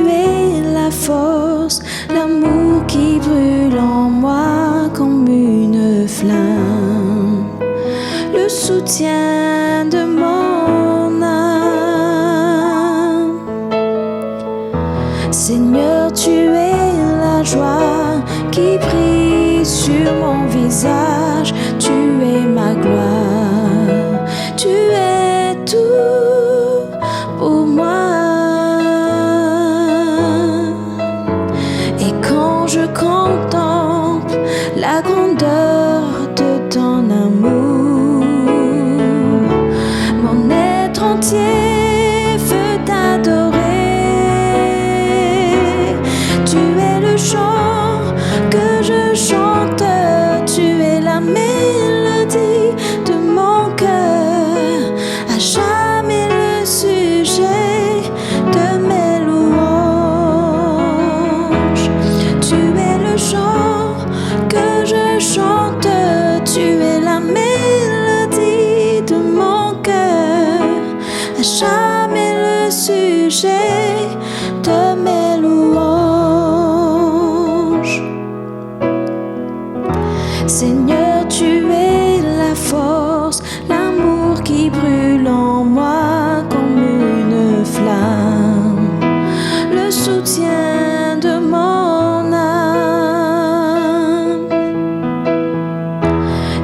es la force, l'amour qui brûle en moi comme une flamme, le soutien de mon âme. Seigneur, tu es la joie qui brille sur mon visage, tu es ma gloire, tu es tout pour moi. Et quand je contemple la grandeur de ton amour, mon être entier veut t'adorer. Tu es le chant que je chante, tu es la mélodie de mon cœur, à jamais le sujet de mes louanges. Tu es le chant que je chante, tu es la mélodie de mon cœur, à jamais le sujet de mes louanges. Seigneur, tu es la force, l'amour qui brûle en moi comme une flamme, le soutien de mon âme.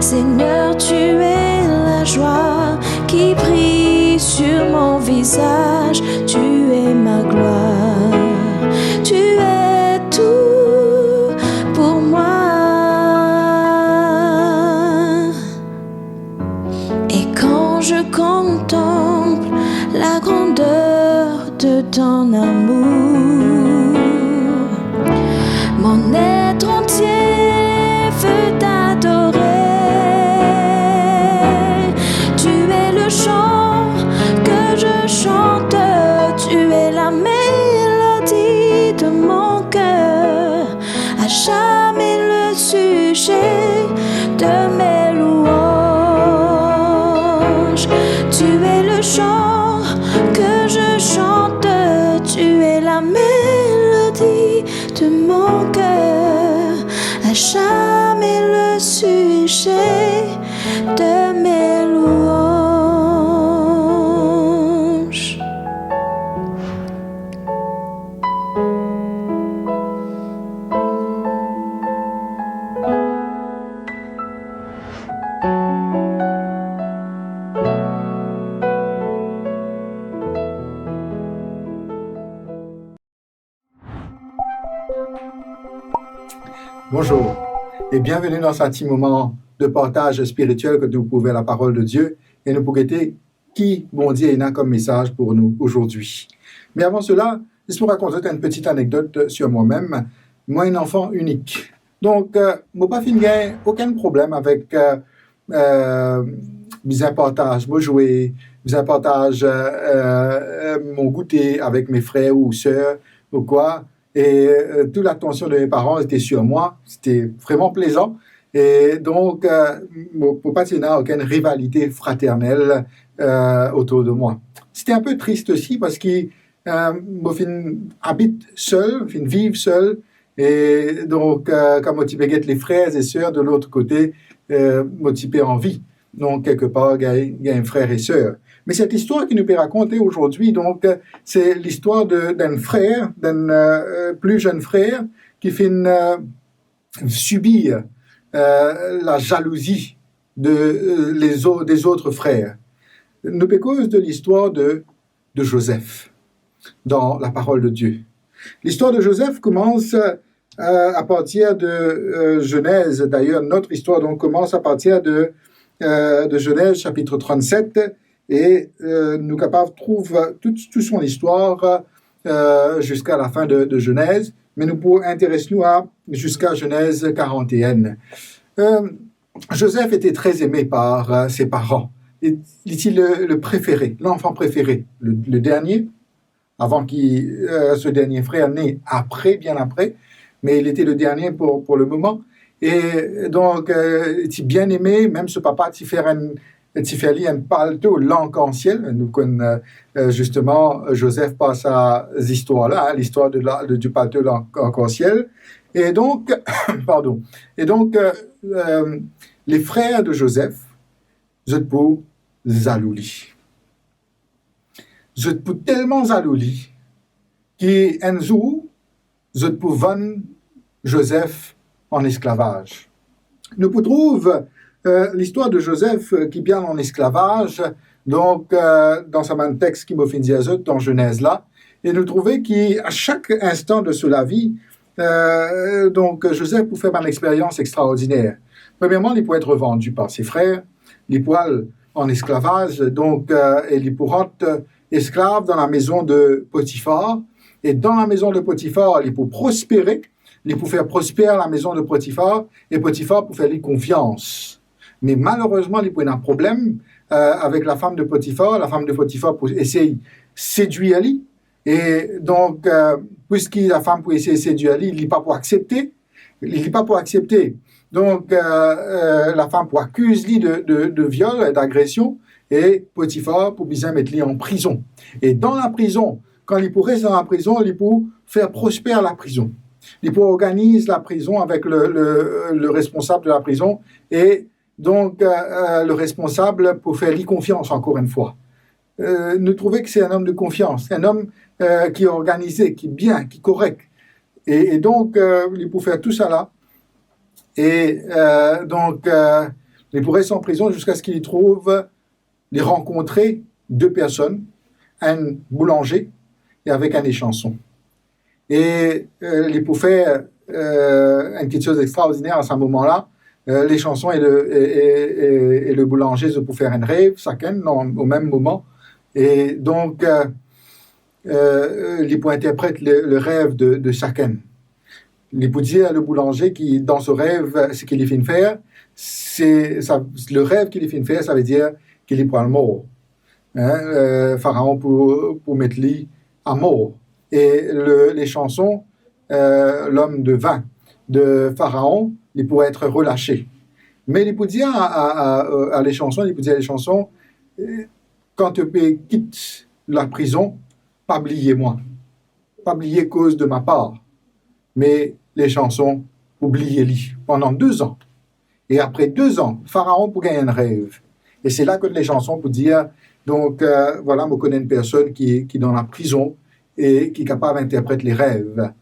Seigneur, tu es la joie qui brille sur mon visage, tu es ma gloire, tu es tout pour moi. Et quand je contemple la grandeur de ton amour, mon être entier veut t'adorer. Tu es le chant que je chante, tu es la mélodie de mon cœur, à jamais le sujet de mes louanges. Tu es le chant que je chante, tu es la mélodie de mon cœur, à jamais le sujet de mes louanges. Bonjour et bienvenue dans ce petit moment de partage spirituel que nous pouvons la parole de Dieu et nous pour guetter qui bon Dieu a comme message pour nous aujourd'hui. Mais avant cela, je vous raconter une petite anecdote sur moi-même. Moi, un enfant unique. Donc, je n'ai pas fini aucun problème avec mes partages, mon jouet, mes partages, mon goûter avec mes frères ou sœurs ou quoi. Et toute l'attention de mes parents était sur moi. C'était vraiment plaisant. Et donc, pour pas qu'il n'y ait aucune rivalité fraternelle autour de moi. C'était un peu triste aussi parce que habite seul, vive seul. Et donc, quand motivé les frères et sœurs de l'autre côté, motivé en vie. Donc, quelque part, il y a un frère et sœur. Mais cette histoire qui nous peut raconter aujourd'hui, donc, c'est l'histoire d'un frère, d'un plus jeune frère, qui fait subir la jalousie des autres frères. Nous cause de l'histoire de Joseph dans la parole de Dieu. L'histoire de Joseph commence à partir de Genèse. D'ailleurs, notre histoire donc commence à partir de Genèse chapitre 37 et nous capables trouve toute son histoire jusqu'à la fin de Genèse, mais nous pouvons intéresser nous jusqu'à Genèse 41. Joseph était très aimé par ses parents. Il était le préféré, l'enfant préféré, le dernier, avant qu'il ce dernier frère né bien après, mais il était le dernier pour le moment. Et donc, il était bien aimé, même ce papa, il fait Tifeli un palto l'arc-en-ciel. Nous connaissons justement, Joseph passe à cette histoire-là, l'histoire du palto l'arc-en-ciel. Et donc, pardon. Et donc, les frères de Joseph, je peux zalouli. Je peux tellement zalouli qu'un jour, je peux vendre Joseph en esclavage. Nous trouvons l'histoire de Joseph qui vient en esclavage, donc dans ce texte qui m'a fait dire dans Genèse là, et nous trouvons qu'à chaque instant de sa vie, donc Joseph peut faire une expérience extraordinaire. Premièrement, il peut être vendu par ses frères, il peut aller en esclavage, donc et il peut être esclave dans la maison de Potiphar, et dans la maison de Potiphar, il peut prospérer, il peut faire prospérer la maison de Potiphar, et Potiphar peut faire lui confiance. Mais malheureusement, il peut y avoir un problème avec la femme de Potiphar. La femme de Potiphar peut essayer de séduire lui. Et donc, puisque la femme peut essayer de séduire lui, il n'est pas pour accepter. Il n'est pas pour accepter. Donc, la femme peut accuser lui de viol et d'agression. Et Potiphar peut bien mettre lui en prison. Et dans la prison, quand il peut rester dans la prison, il peut faire prospérer la prison. Il peut organiser la prison avec le responsable de la prison. Et donc, le responsable peut faire lui confiance, encore une fois. Nous trouvons que c'est un homme de confiance, un homme qui est organisé, qui est bien, qui est correct. Et donc, il peut faire tout ça là. Et donc, il pourrait rester en prison jusqu'à ce qu'il trouve, il rencontrer deux personnes, un boulanger et avec un échanson. Et il peut faire une petite chose extraordinaire à ce moment-là. Les chansons et le boulanger se pour faire un rêve, chacun au même moment. Et donc, il peut interpréter le rêve de chacun. Il peut dire à le boulanger qui, dans ce rêve, ce qu'il fait faire, le rêve qu'il fait faire, ça veut dire qu'il est pour le mort. Pharaon pour mettre lui à mort. Et les chansons, l'homme de vin de Pharaon, il pourrait être relâché. Mais il peut dire à les chansons, quand tu quittes la prison, pas oublier moi, pas oublier cause de ma part. Mais les chansons, oubliez-les pendant 2 ans. Et après 2 ans, Pharaon pour gagner un rêve. Et c'est là que les chansons pour dire, donc voilà, je connais une personne qui est dans la prison et qui est capable d'interpréter les rêves.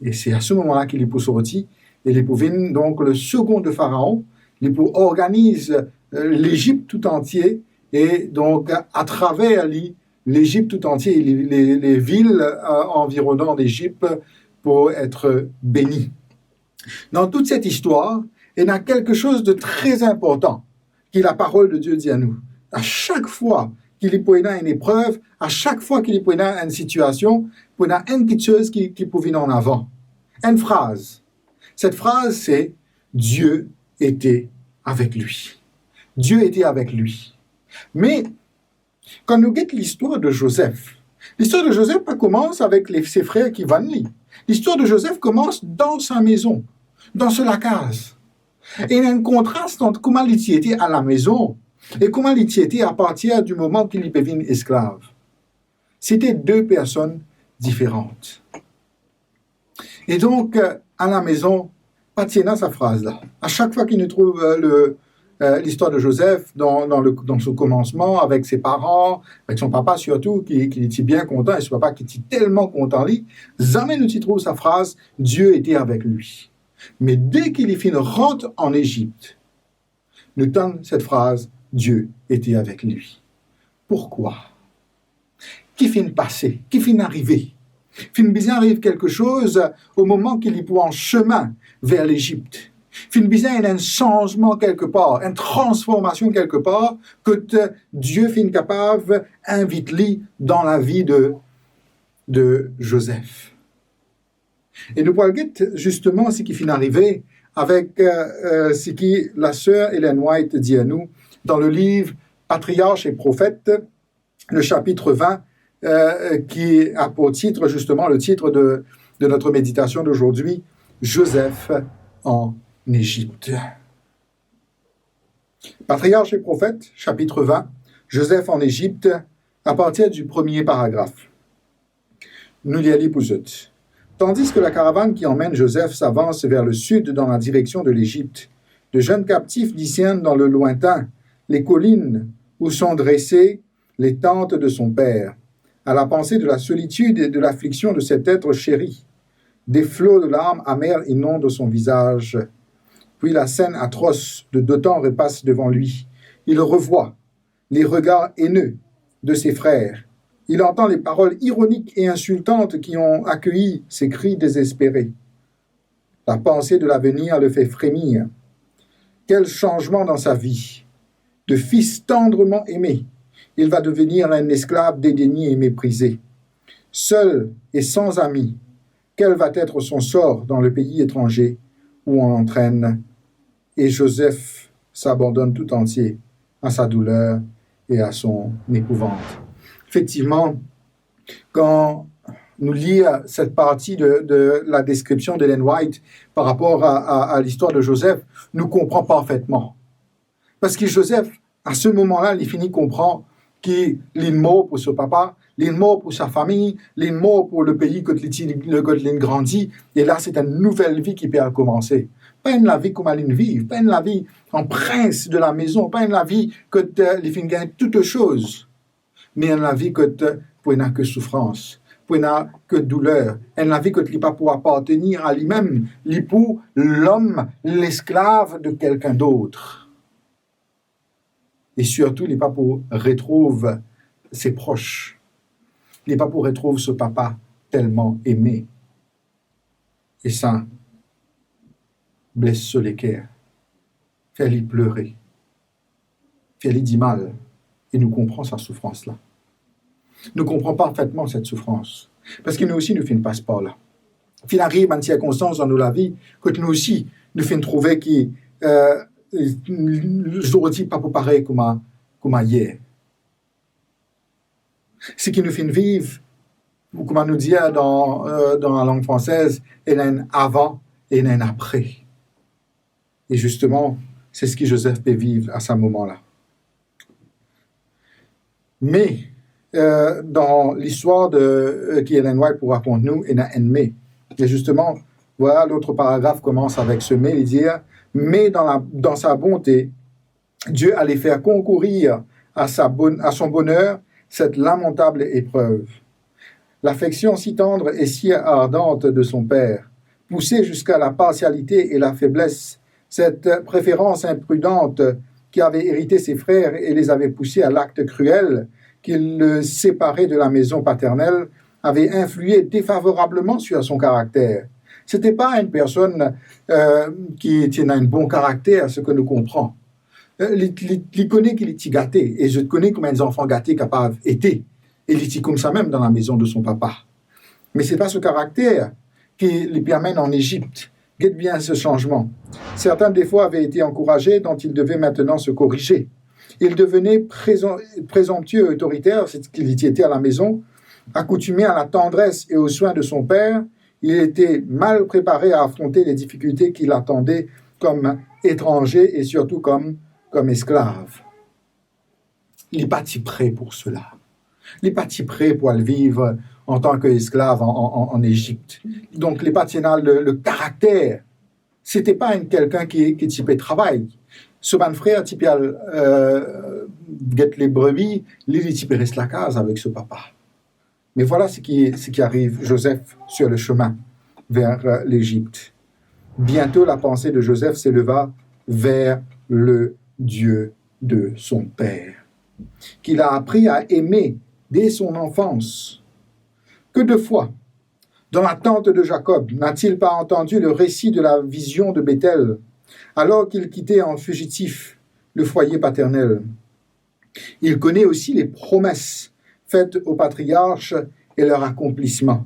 Et c'est à ce moment-là qu'il est pour sortir. Et il peut venir, donc, le second de Pharaon, il peut organiser l'Égypte tout entier, et donc, à travers l'Égypte tout entier, les villes environnantes d'Égypte, pour être bénies. Dans toute cette histoire, il y a quelque chose de très important, que la parole de Dieu dit à nous. À chaque fois qu'il peut y avoir une épreuve, à chaque fois qu'il peut y avoir une situation, il y a une petite chose qui peut venir en avant. Une phrase. Cette phrase, c'est « Dieu était avec lui ». Dieu était avec lui. Mais, quand nous guettons l'histoire de Joseph commence avec ses frères qui vont lui. L'histoire de Joseph commence dans sa maison, dans la case. Et il y a un contraste entre comment il était à la maison et comment il était à partir du moment qu'il devient esclave. C'était 2 personnes différentes. Et donc, à la maison, pas tiens sa phrase-là. À chaque fois qu'il nous trouve l'histoire de Joseph dans son commencement, avec ses parents, avec son papa surtout, qui était bien content, et son papa qui était tellement content, jamais nous y trouve sa phrase « Dieu était avec lui ». Mais dès qu'il rentre en Égypte, nous donne cette phrase « Dieu était avec lui ». Pourquoi? Qui finit passer? Qui finit arriver? Fin bizarre arrive quelque chose au moment qu'il est en chemin vers l'Égypte. Fin bizarre, il y a un changement quelque part, une transformation quelque part, que Dieu finit capable d'inviter dans la vie de Joseph. Et nous parlons justement ce qui finit arrivé avec ce qui la sœur Ellen White dit à nous dans le livre Patriarches et prophètes, le chapitre 20, qui a pour titre justement le titre de notre méditation d'aujourd'hui, Joseph en Égypte. Patriarches et prophètes, chapitre 20, Joseph en Égypte, à partir du premier paragraphe. Nous y allons pour eux. Tandis que la caravane qui emmène Joseph s'avance vers le sud dans la direction de l'Égypte, de jeunes captifs discernent dans le lointain les collines où sont dressées les tentes de son père, à la pensée de la solitude et de l'affliction de cet être chéri. Des flots de larmes amères inondent son visage. Puis la scène atroce de Dothan repasse devant lui. Il revoit les regards haineux de ses frères. Il entend les paroles ironiques et insultantes qui ont accueilli ses cris désespérés. La pensée de l'avenir le fait frémir. Quel changement dans sa vie! De fils tendrement aimé, il va devenir un esclave dédaigné et méprisé. Seul et sans amis, quel va être son sort dans le pays étranger où on l'entraîne? Et Joseph s'abandonne tout entier à sa douleur et à son épouvante. Effectivement, quand nous lisons cette partie de la description d'Ellen White par rapport à l'histoire de Joseph, nous comprenons parfaitement. Parce que Joseph, à ce moment-là, il finit comprendre qu'il est mort pour son papa, il est mort pour sa famille, il est mort pour le pays quand il grandit. Et là, c'est une nouvelle vie qui peut commencer. Pas une la vie comme elle vit, pas une la vie en prince de la maison, pas une la vie que il finit gagne toutes choses, mais une la vie que pour n'a que souffrance, pour n'a que douleur, une la vie que il pas pour appartenir à lui-même, il pour l'homme, l'esclave de quelqu'un d'autre. Et surtout, il n'est pas pour retrouver ses proches. Il n'est pas pour retrouver ce papa tellement aimé. Et ça blesse sur les cœurs, fait-lui pleurer, fait-lui dire mal. Et nous comprenons sa souffrance-là. Nous comprenons parfaitement cette souffrance. Parce que nous aussi, nous faisons passe par là. Il arrive une circonstance dans la vie que nous aussi, nous faisons trouver que aujourd'hui, pas pour pareil comme hier. Ce qui nous fait vivre, ou comme on nous dit dans la langue française, il y a un avant et il y a un après. Et justement, c'est ce que Joseph peut vivre à ce moment-là. Mais, dans l'histoire qu'Ellen White pour raconter nous, il y a un mais. Et justement, voilà, l'autre paragraphe commence avec ce mais, il dit « Mais dans sa bonté, Dieu allait faire concourir à son bonheur cette lamentable épreuve. L'affection si tendre et si ardente de son père, poussée jusqu'à la partialité et la faiblesse, cette préférence imprudente qui avait hérité ses frères et les avait poussés à l'acte cruel qui le séparait de la maison paternelle, avait influé défavorablement sur son caractère. Ce n'était pas une personne qui tenait un bon caractère, ce que nous comprenons. Il connaît qu'il est gâté, et je connais comment les enfants gâtés capables étaient. Et il était comme ça même dans la maison de son papa. Mais ce n'est pas ce caractère qui les amène en Égypte. Guette bien ce changement. Certains défauts avaient été encouragés, dont il devait maintenant se corriger. Il devenait présomptueux et autoritaire, c'est ce qu'il était à la maison, accoutumé à la tendresse et aux soins de son père. Il était mal préparé à affronter les difficultés qui l'attendaient comme étranger et surtout comme esclave. Il n'est pas si prêt pour cela. Il n'est pas si prêt pour aller vivre en tant qu'esclave en Égypte. Donc, il n'est pas le caractère. Ce n'était pas quelqu'un qui typait travail. Ce bon frère typait guette les brebis, il typait reste la case avec ce papa. Mais voilà ce qui arrive, Joseph, sur le chemin vers l'Égypte. Bientôt, la pensée de Joseph s'éleva vers le Dieu de son père, qu'il a appris à aimer dès son enfance. Que de fois, dans la tente de Jacob, n'a-t-il pas entendu le récit de la vision de Béthel, alors qu'il quittait en fugitif le foyer paternel? Il connaît aussi les promesses faites aux patriarches et leur accomplissement.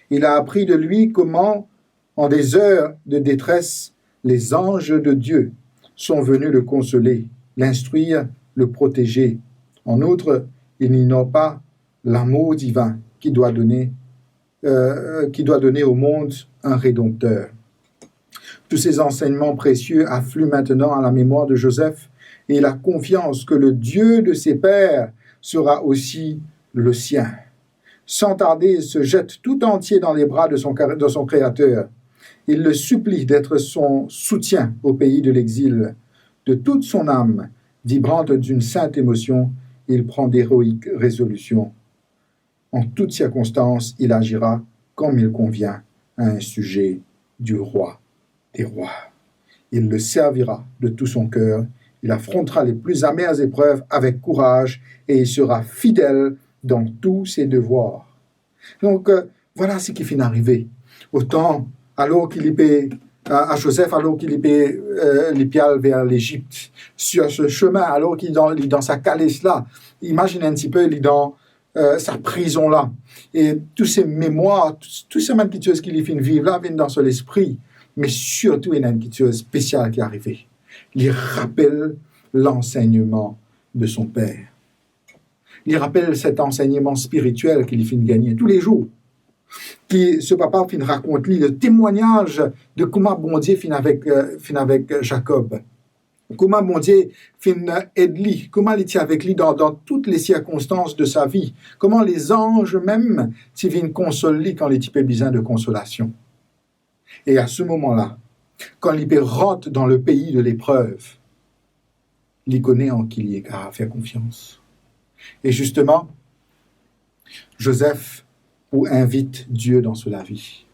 Il a appris de lui comment, en des heures de détresse, les anges de Dieu sont venus le consoler, l'instruire, le protéger. En outre, il n'ignore pas l'amour divin qui doit donner au monde un Rédempteur. Tous ces enseignements précieux affluent maintenant à la mémoire de Joseph et il a confiance que le Dieu de ses pères sera aussi le sien. Sans tarder, il se jette tout entier dans les bras de son Créateur. Il le supplie d'être son soutien au pays de l'exil. De toute son âme, vibrante d'une sainte émotion, il prend d'héroïques résolutions. En toutes circonstances, il agira comme il convient à un sujet du roi des rois. Il le servira de tout son cœur, il affrontera les plus amères épreuves avec courage et il sera fidèle dans tous ses devoirs. Donc, voilà ce qui finit d'arriver. Autant, alors qu'il y paie à Joseph, alors qu'il y paie l'Ipial vers l'Égypte, sur ce chemin, alors qu'il est dans sa calèche là, imagine un petit peu, il est dans sa prison là, et tous ces mémoires, toutes ces mêmes petites choses qu'il finit vivre là, viennent dans son esprit, mais surtout, il y a une petite chose spéciale qui est arrivée. Il rappelle l'enseignement de son père. Il rappelle cet enseignement spirituel qu'il finit de gagner tous les jours. Ce papa finit raconte le témoignage de comment bon Dieu finit avec Jacob. Comment bon Dieu finit aide lui, comment il était avec lui dans toutes les circonstances de sa vie. Comment les anges même viennent consoler lui quand il a besoin de consolation. Et à ce moment-là, quand il rentre dans le pays de l'épreuve, il connaît en qui il est à faire confiance. Et justement, Joseph invite Dieu dans la vie.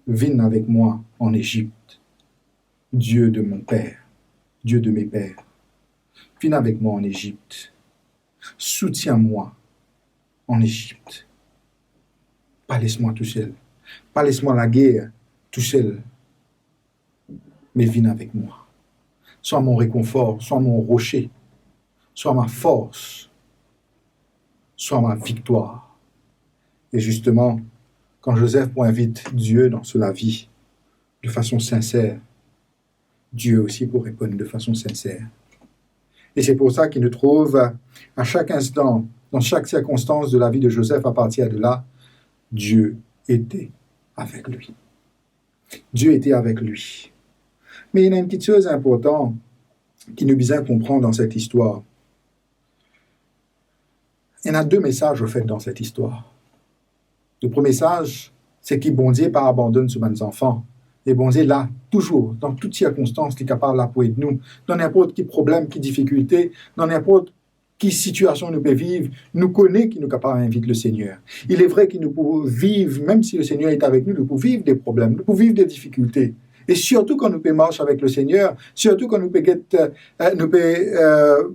Viens avec moi en Égypte, Dieu de mon père, Dieu de mes pères. Viens avec moi en Égypte. Soutiens-moi en Égypte. Pas laisse-moi tout seul. Pas laisse-moi la guerre tout seul. Mais viens avec moi. Sois mon réconfort, sois mon rocher, sois ma force, sois ma victoire. Et justement, quand Joseph invite Dieu dans la vie de façon sincère, Dieu aussi pour répondre de façon sincère. Et c'est pour ça qu'il nous trouve à chaque instant, dans chaque circonstance de la vie de Joseph, à partir de là, Dieu était avec lui. Dieu était avec lui. Mais il y a une petite chose importante qui nous besoin comprendre dans cette histoire. Il y en a deux messages au fait dans cette histoire. Le premier message, c'est que bon Dieu pas abandonne sur nos enfants. Et bon Dieu là, toujours, dans toutes circonstances, il est capable d'appuyer nous. Dans n'importe quel problème, quelle difficulté, dans n'importe quelle situation nous peut vivre, nous connaît qu'il nous est capable d'inviter le Seigneur. Il est vrai que nous pouvons vivre, même si le Seigneur est avec nous, nous pouvons vivre des problèmes, nous pouvons vivre des difficultés. Et surtout quand nous pouvons marcher avec le Seigneur, surtout quand nous pouvons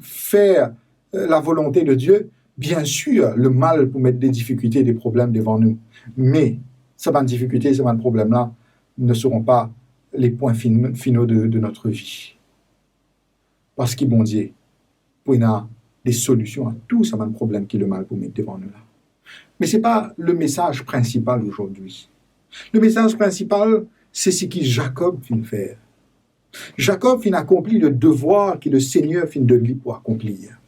faire la volonté de Dieu, bien sûr, le mal peut mettre des difficultés, des problèmes devant nous. Mais ces difficultés, ces problèmes-là ne seront pas les points finaux de notre vie. Parce qu'il bon Dieu, il y a des solutions à tous ces problèmes que le mal peut mettre devant nous. Là. Mais ce n'est pas le message principal aujourd'hui. Le message principal, c'est ce que Jacob vient faire. Jacob vient accomplir le devoir que le Seigneur vient de lui pour accomplir.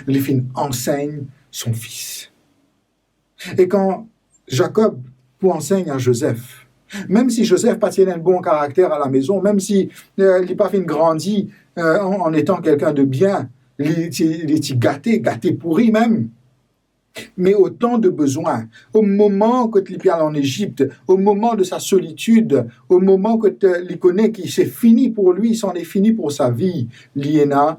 Il vient enseigne son fils. Et quand Jacob enseigne à Joseph, même si Joseph pas tient un bon caractère à la maison, même si il n'a pas fait grandi en étant quelqu'un de bien, il est gâté pourri même. Mais autant de besoins. Au moment que il est en Égypte, au moment de sa solitude, au moment que il connaît qu'il c'est fini pour lui, c'en est fini pour sa vie, il y a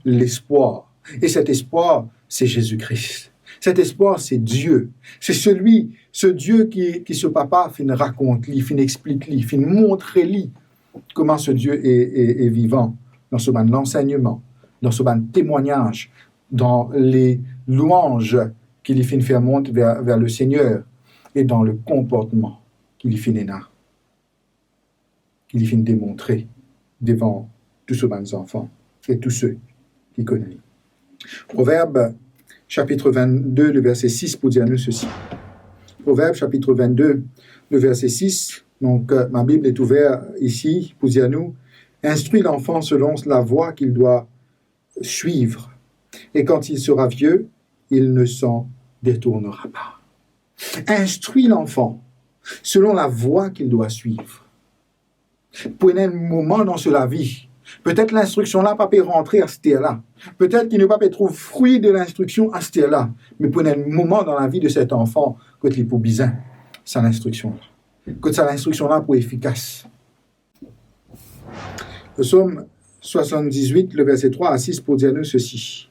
l'espoir. Et cet espoir, c'est Jésus-Christ. Cet espoir, c'est Dieu. C'est ce Dieu qui ce papa fin raconte, fin explique, fin montre comment ce Dieu est vivant dans ce ban l'enseignement, dans ce ban témoignage, dans les louanges qu'il fin faire monter vers le Seigneur et dans le comportement qu'il fin démontrer devant tous ces bons enfants et tous ceux qui connaissent. Proverbe chapitre 22, le verset 6 pour dire nous ceci. Proverbe chapitre 22, le verset 6. Donc, ma Bible est ouverte ici pour dire nous, instruis l'enfant selon la voie qu'il doit suivre. Et quand il sera vieux, il ne s'en détournera pas. Instruis l'enfant selon la voie qu'il doit suivre. Pour un moment dans la vie, Peut-être l'instruction là, pas peut rentrer à ce terre-là. Peut-être qu'il ne va pas trouver fruit de l'instruction à ce terre-là. Mais pour un moment dans la vie de cet enfant, que il pour bizarre, c'est l'instruction-là. Que c'est l'instruction-là pour efficace. Le psaume 78, le verset 3 à 6 pour dire nous ceci.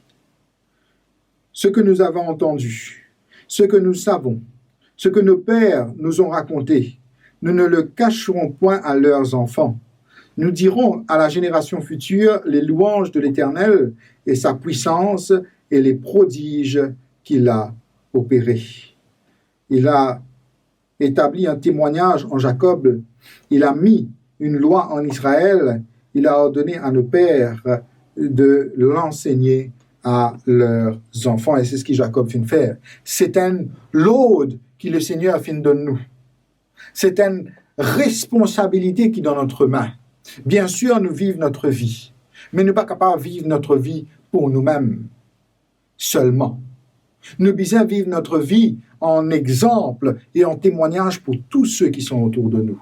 Ce que nous avons entendu, ce que nous savons, ce que nos pères nous ont raconté, nous ne le cacherons point à leurs enfants. Nous dirons à la génération future les louanges de l'Éternel et sa puissance et les prodiges qu'il a opérés. Il a établi un témoignage en Jacob, il a mis une loi en Israël, il a ordonné à nos pères de l'enseigner à leurs enfants. Et c'est ce que Jacob vient faire. C'est un load que le Seigneur vient de nous. C'est une responsabilité qui est dans notre main. Bien sûr, nous vivons notre vie, mais nous ne sommes pas capables de vivre notre vie pour nous-mêmes seulement. Nous devons vivre notre vie en exemple et en témoignage pour tous ceux qui sont autour de nous.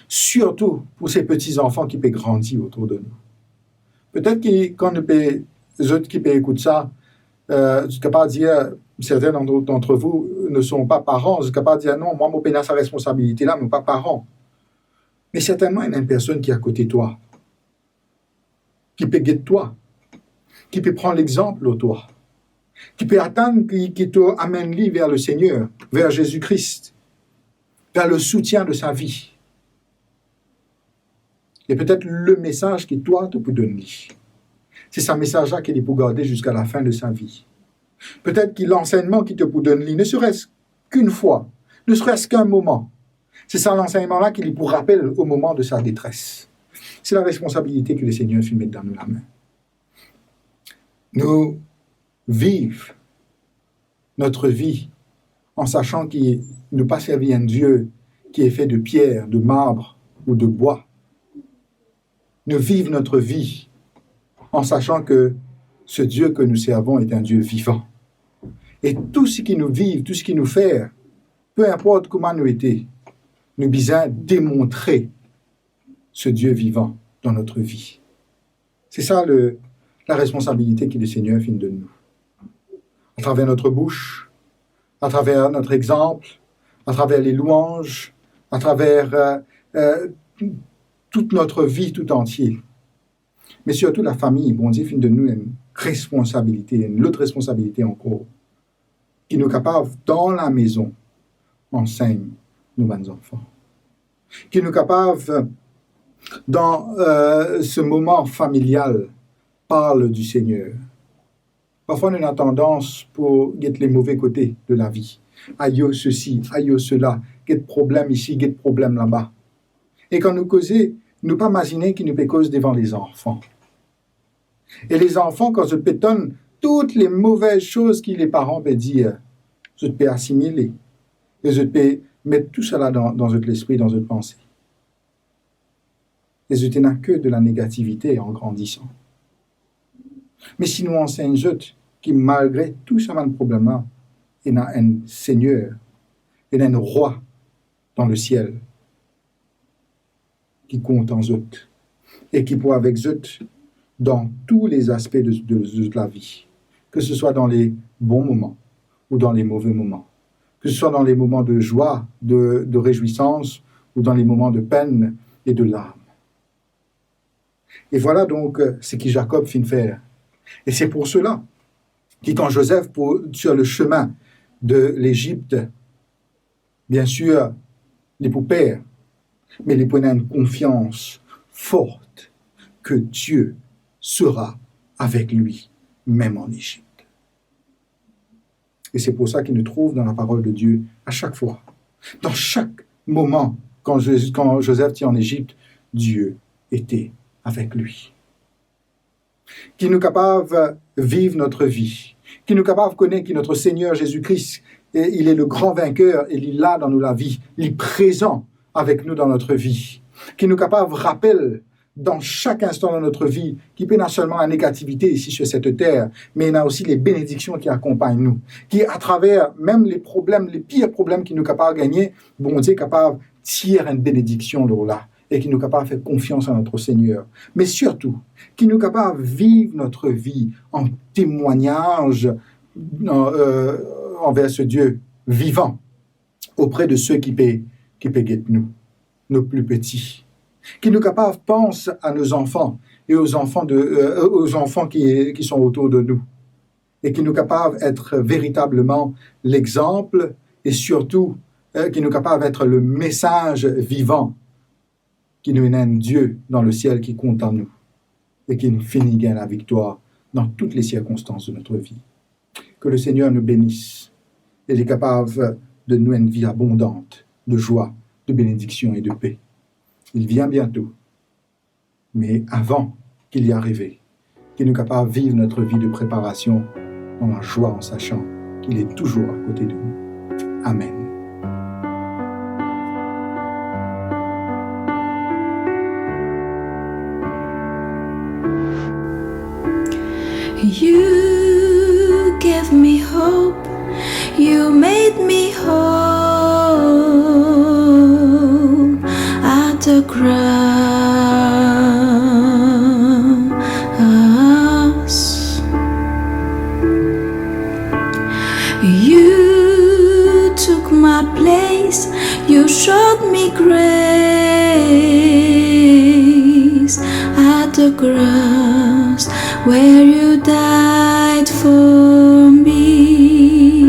Surtout pour ces petits-enfants qui peuvent grandir autour de nous. Peut-être que quand les autres qui peuvent écouter ça, je suis capable de dire, certains d'entre vous ne sont pas parents, je suis capable de dire non, moi, je n'ai sa responsabilité là, mais pas parents. Mais certainement, il y a une personne qui est à côté de toi, qui peut guider toi, qui peut prendre l'exemple de toi, qui peut attendre qui te amène lui vers le Seigneur, vers Jésus-Christ, vers le soutien de sa vie. Et peut-être le message que toi te peux donner. C'est ce message-là qu'il peut garder jusqu'à la fin de sa vie. Peut-être que l'enseignement qu'il te peut donner, ne serait-ce qu'une fois, ne serait-ce qu'un moment, c'est ça l'enseignement-là qu'il vous rappelle au moment de sa détresse. C'est la responsabilité que le Seigneur fait mettre dans nous la main. Nous vivons notre vie en sachant qu'il ne pas servir un Dieu qui est fait de pierre, de marbre ou de bois. Nous vivons notre vie en sachant que ce Dieu que nous servons est un Dieu vivant. Et tout ce qui nous vit, tout ce qui nous fait, peu importe comment nous étions, nous devons démontrer ce Dieu vivant dans notre vie. C'est ça la responsabilité que le Seigneur fait de nous. À travers notre bouche, à travers notre exemple, à travers les louanges, à travers toute notre vie tout entière. Mais surtout la famille, bon Dieu fait de nous une responsabilité, une autre responsabilité encore, qui nous est capable, dans la maison, enseigne nos bons enfants. Qui nous est capable, dans ce moment familial, parle du Seigneur. Parfois, nous avons tendance pour guetter les mauvais côtés de la vie. Aïe, ceci, aïe, cela, guette problème ici, guette problème là-bas. Et quand nous causons, nous pas imaginer qu'ils nous peut cause devant les enfants. Et les enfants, quand je pétonne toutes les mauvaises choses que les parents peuvent dire, je peux assimiler. Et je peux mettre tout cela dans votre esprit, dans votre pensée. Et je n'ai que de la négativité en grandissant. Mais si nous enseignons qui, malgré tout ce problème-là, il y a un Seigneur, il y a un roi dans le ciel qui compte en eux et qui peut avec eux dans tous les aspects de la vie, que ce soit dans les bons moments ou dans les mauvais moments, que ce soit dans les moments de joie, de réjouissance ou dans les moments de peine et de larmes. Et voilà donc ce que Jacob fit faire. Et c'est pour cela que quand Joseph, sur le chemin de l'Égypte, bien sûr, les pères, mais les prenait une confiance forte que Dieu sera avec lui, même en Égypte. Et c'est pour ça qu'il nous trouve dans la parole de Dieu à chaque fois. Dans chaque moment, quand Joseph était en Égypte, Dieu était avec lui. Qui nous est capable de vivre notre vie, qui nous est capable de connaître que notre Seigneur Jésus-Christ, il est le grand vainqueur et il est là dans nous la vie, il est présent avec nous dans notre vie, qui nous est capable de rappeler dans chaque instant de notre vie, qui peut non seulement la négativité ici sur cette terre, mais il y a aussi les bénédictions qui accompagnent nous, qui à travers même les problèmes, les pires problèmes qui nous sont capables de gagner, bon Dieu est capable de tirer une bénédiction là, et qui nous capable de faire confiance à notre Seigneur. Mais surtout, qui nous capable de vivre notre vie en témoignage envers ce Dieu vivant auprès de ceux qui paient nous, nos plus petits. Qui nous capable de penser à nos enfants et aux enfants qui sont autour de nous. Et qui nous capable d'être véritablement l'exemple et surtout qui nous capable d'être le message vivant qui nous mène Dieu dans le ciel qui compte en nous et qui nous finit gain la victoire dans toutes les circonstances de notre vie. Que le Seigneur nous bénisse et est capable de nous une vie abondante, de joie, de bénédiction et de paix. Il vient bientôt, mais avant qu'il y arrive, qu'il nous capable de vivre notre vie de préparation dans la joie en sachant qu'il est toujours à côté de nous. Amen. You gave me hope, you made me whole at the cross. You took my place, you showed me grace at the cross where you died for me,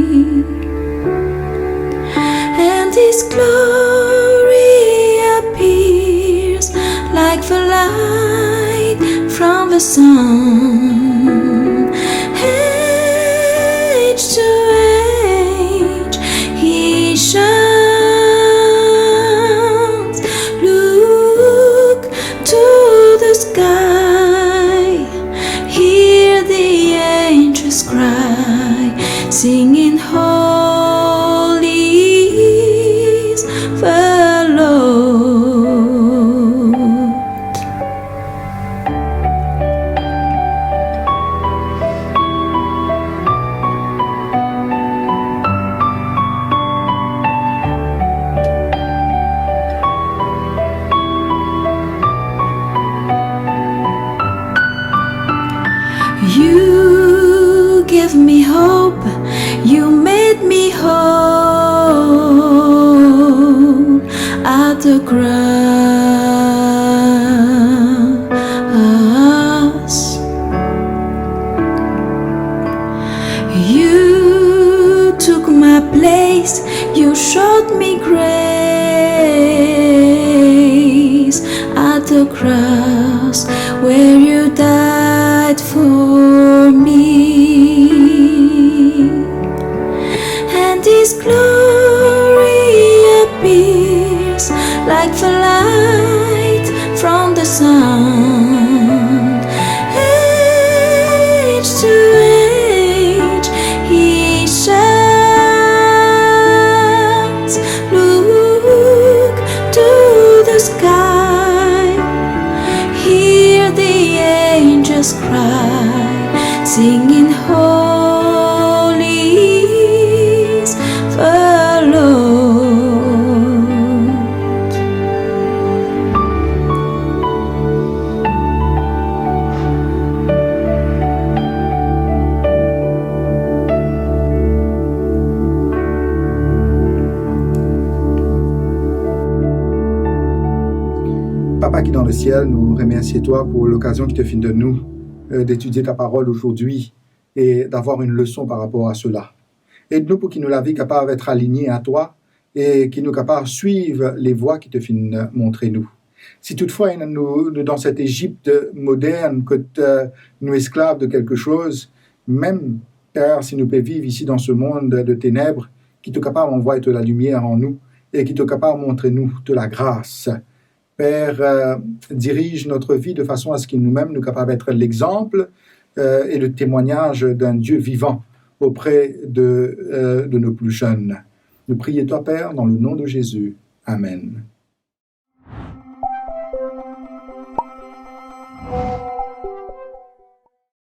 and His glory appears like the light from the sun. Age to age He shines. Look to the sky, hear the angels cry, singing holy is the Lord. You gave me hope, you made me whole at the cross. You took my place, you showed me grace at the cross where you died for me, and His glory appears like the light from the sun. Age to age He shines. Look to the sky, hear the angels cry, singing holy is the Lord. Papa qui est dans le ciel, nous remercions toi pour l'occasion qui te fait de nous d'étudier ta parole aujourd'hui et d'avoir une leçon par rapport à cela. Aide-nous pour qu'il nous la vie capable d'être alignés à toi et qu'il nous capable de suivre les voies qui te font montrer nous. Si toutefois nous dans cette Égypte moderne que nous esclaves de quelque chose, même Père, si nous pouvons vivre ici dans ce monde de ténèbres, qui te capable d'envoyer de la lumière en nous et qui te capable de montrer nous de la grâce. Père, dirige notre vie de façon à ce qu'il nous-mêmes nous capable d'être l'exemple et le témoignage d'un Dieu vivant auprès de nos plus jeunes. Nous prions toi, Père, dans le nom de Jésus. Amen.